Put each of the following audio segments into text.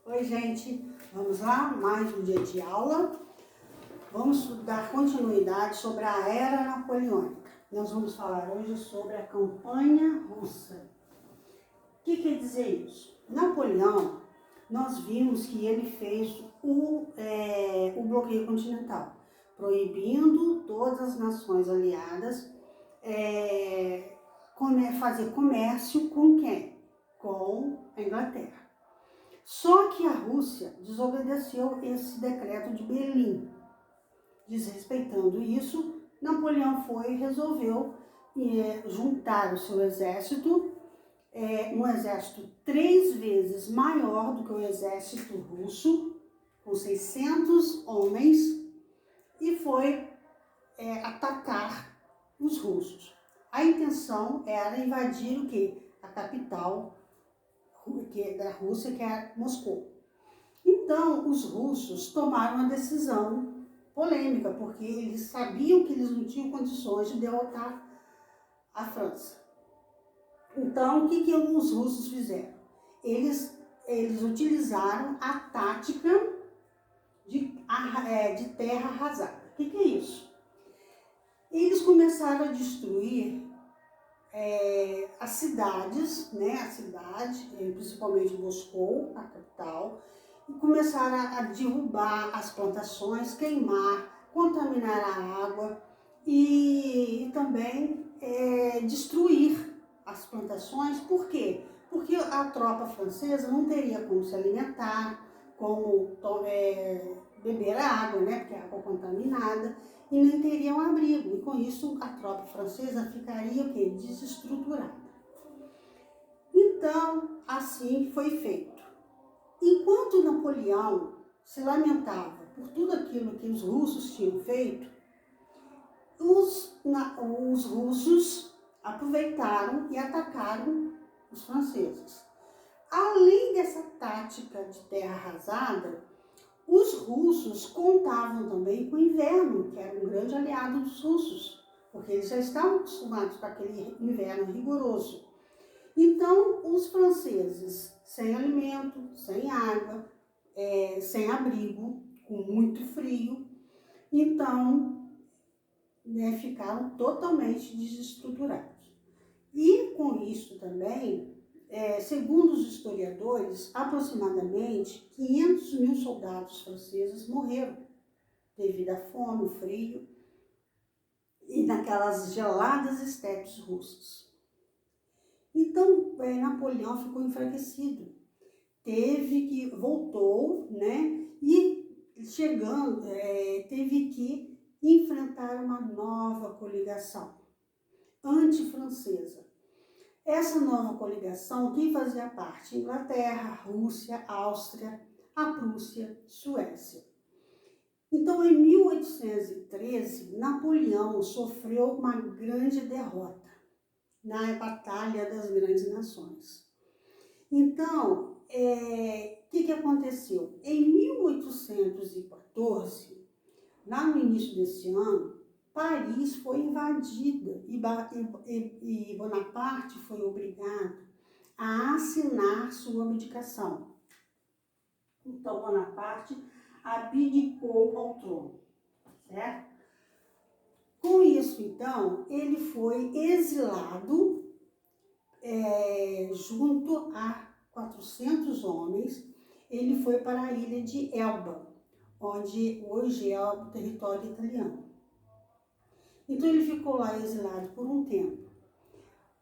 Oi, gente, vamos lá, mais um dia de aula. Vamos dar continuidade sobre a Era Napoleônica. Nós vamos falar hoje sobre a campanha russa. O que quer dizer isso? Napoleão, nós vimos que ele fez o bloqueio continental, proibindo todas as nações aliadas fazer comércio com quem? Com a Inglaterra. Só que a Rússia desobedeceu esse decreto de Berlim. Desrespeitando isso, Napoleão resolveu juntar o seu exército, um exército 3 vezes maior do que o exército russo, com 600 homens, e foi atacar os russos. A intenção era invadir o quê? A capital da Rússia, que é Moscou. Então, os russos tomaram uma decisão polêmica, porque eles sabiam que eles não tinham condições de derrotar a França. Então, o que os russos fizeram? Eles utilizaram a tática de terra arrasada. O que é isso? Eles começaram a destruir as cidades, principalmente Moscou, a capital, e começaram a derrubar as plantações, queimar, contaminar a água e também destruir as plantações. Por quê? Porque a tropa francesa não teria como se alimentar, como beber a água, porque a água contaminada, e nem teria um abrigo. E com isso a tropa francesa ficaria o quê? Desestruturada. Então, assim foi feito. Enquanto Napoleão se lamentava por tudo aquilo que os russos tinham feito, os russos aproveitaram e atacaram os franceses. Além dessa tática de terra arrasada, os russos contavam também com o inverno, que era um grande aliado dos russos, porque eles já estavam acostumados com aquele inverno rigoroso. Então, os franceses, sem alimento, sem água, sem abrigo, com muito frio, então ficaram totalmente desestruturados. E com isso também, segundo os historiadores, aproximadamente 500 mil soldados franceses morreram devido à fome, ao frio e naquelas geladas estepes russas. Então, Napoleão ficou enfraquecido. Voltou, e chegando, teve que enfrentar uma nova coligação anti-francesa. Essa nova coligação, quem fazia parte? Inglaterra, Rússia, Áustria, a Prússia, Suécia. Então, em 1813, Napoleão sofreu uma grande derrota na Batalha das Grandes Nações. Então, o que aconteceu? Em 1814, lá no início desse ano, Paris foi invadida e Bonaparte foi obrigado a assinar sua abdicação. Então, Bonaparte abdicou ao trono, certo? Com isso, então, ele foi exilado junto a 400 homens. Ele foi para a ilha de Elba, onde hoje é o território italiano. Então, ele ficou lá exilado por um tempo.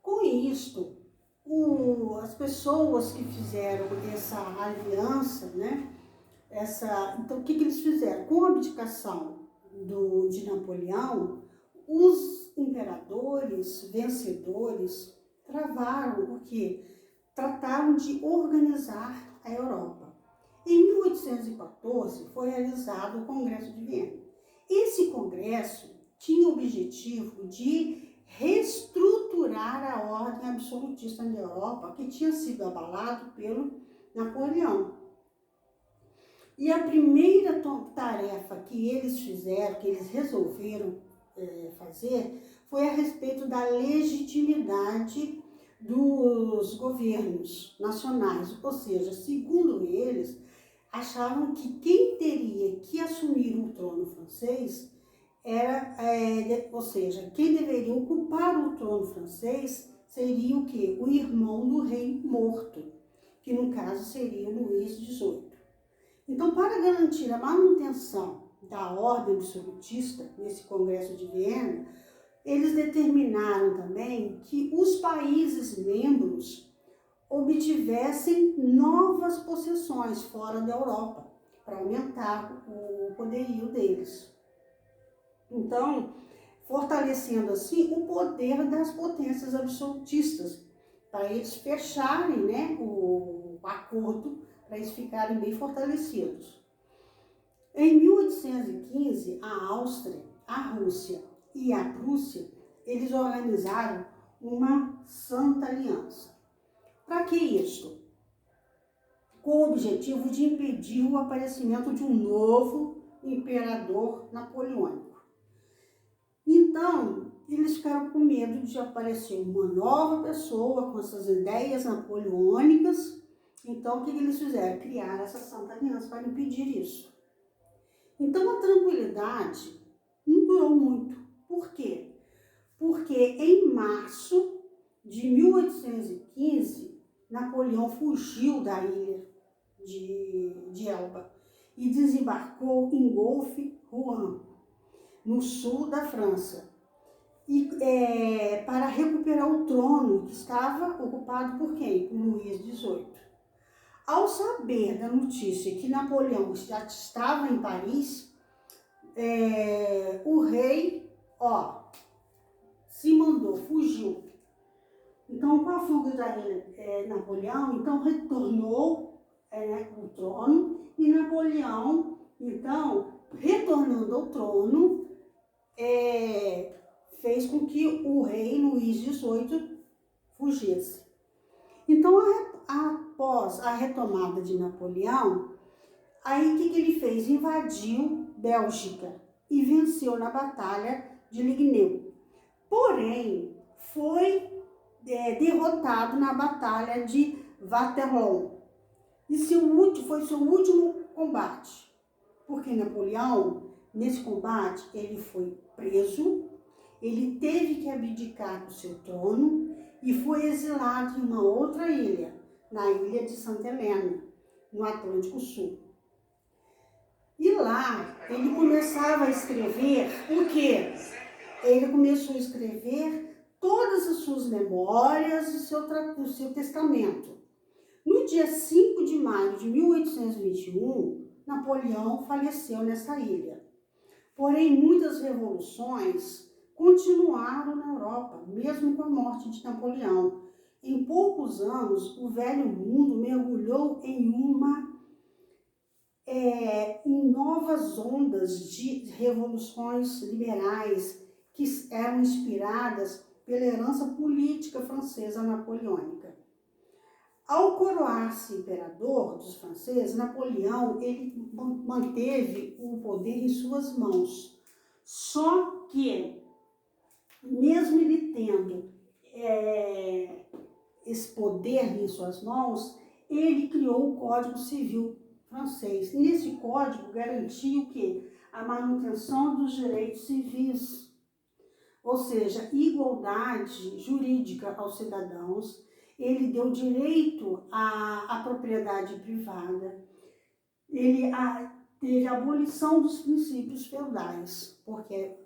Com isso, as pessoas que fizeram essa aliança, então, o que eles fizeram? Com a abdicação de Napoleão, os imperadores vencedores travaram o quê? Trataram de organizar a Europa. Em 1814 foi realizado o Congresso de Viena. Esse congresso tinha o objetivo de reestruturar a ordem absolutista na Europa, que tinha sido abalado pelo Napoleão. E a primeira tarefa que eles fizeram, que eles resolveram fazer, foi a respeito da legitimidade dos governos nacionais. Ou seja, segundo eles, achavam que quem teria que assumir o trono francês era, ou seja, quem deveria ocupar o trono francês seria o quê? O irmão do rei morto, que no caso seria Luís XVIII. Então, para garantir a manutenção da ordem absolutista nesse Congresso de Viena, eles determinaram também que os países membros obtivessem novas possessões fora da Europa, para aumentar o poderio deles. Então, fortalecendo assim o poder das potências absolutistas, para eles fecharem, né, o acordo, para eles ficarem bem fortalecidos. Em 1815, a Áustria, a Rússia e a Prússia, eles organizaram uma Santa Aliança. Para que isto? Com o objetivo de impedir o aparecimento de um novo imperador napoleônico. Então, eles ficaram com medo de aparecer uma nova pessoa com essas ideias napoleônicas. Então, o que eles fizeram? Criar essa Santa Aliança para impedir isso. Então, a tranquilidade não durou muito. Por quê? Porque em março de 1815, Napoleão fugiu da ilha de Elba e desembarcou em Golfe-Juan, no sul da França, para recuperar o trono que estava ocupado por quem? Por Luís XVIII. Ao saber da notícia que Napoleão já estava em Paris, o rei, se mandou, fugiu. Então, com a fuga de Napoleão, então retornou o trono, e Napoleão, então, retornando ao trono, fez com que o rei Luís XVIII fugisse. Então, após a retomada de Napoleão, aí o que ele fez? Invadiu Bélgica e venceu na Batalha de Ligny. Porém, foi derrotado na Batalha de Waterloo. E foi seu último combate. Porque Napoleão, nesse combate, ele foi preso, ele teve que abdicar do seu trono e foi exilado em uma outra ilha, na ilha de Santa Helena, no Atlântico Sul. E lá, ele começava a escrever o quê? Ele começou a escrever todas as suas memórias e o seu testamento. No dia 5 de maio de 1821, Napoleão faleceu nessa ilha. Porém, muitas revoluções continuaram na Europa, mesmo com a morte de Napoleão. Em poucos anos, o velho mundo mergulhou em novas ondas de revoluções liberais que eram inspiradas pela herança política francesa napoleônica. Ao coroar-se imperador dos franceses, Napoleão ele manteve o poder em suas mãos. Só que, mesmo ele tendo esse poder em suas mãos, ele criou o Código Civil francês. E nesse código garantiu o quê? A manutenção dos direitos civis, ou seja, igualdade jurídica aos cidadãos. Ele deu direito à propriedade privada, ele teve a abolição dos princípios feudais, porque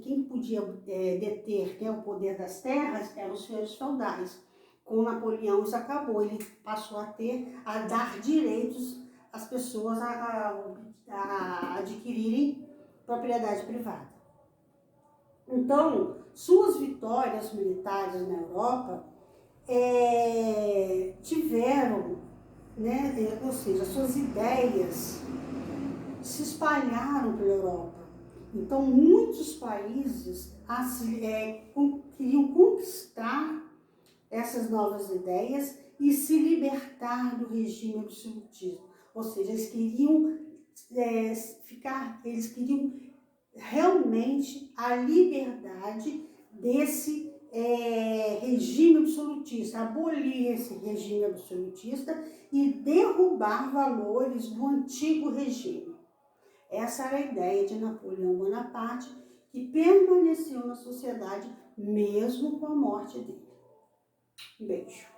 quem podia deter o poder das terras eram os senhores feudais. Com Napoleão isso acabou, ele passou a dar direitos às pessoas a adquirirem propriedade privada. Então, suas vitórias militares na Europa tiveram, ou seja, suas ideias se espalharam pela Europa. Então, muitos países queriam conquistar essas novas ideias e se libertar do regime absolutista. Ou seja, eles queriam realmente a liberdade desse regime absolutista, abolir esse regime absolutista e derrubar roubar valores do antigo regime. Essa era a ideia de Napoleão Bonaparte, que permaneceu na sociedade mesmo com a morte dele. Um beijo.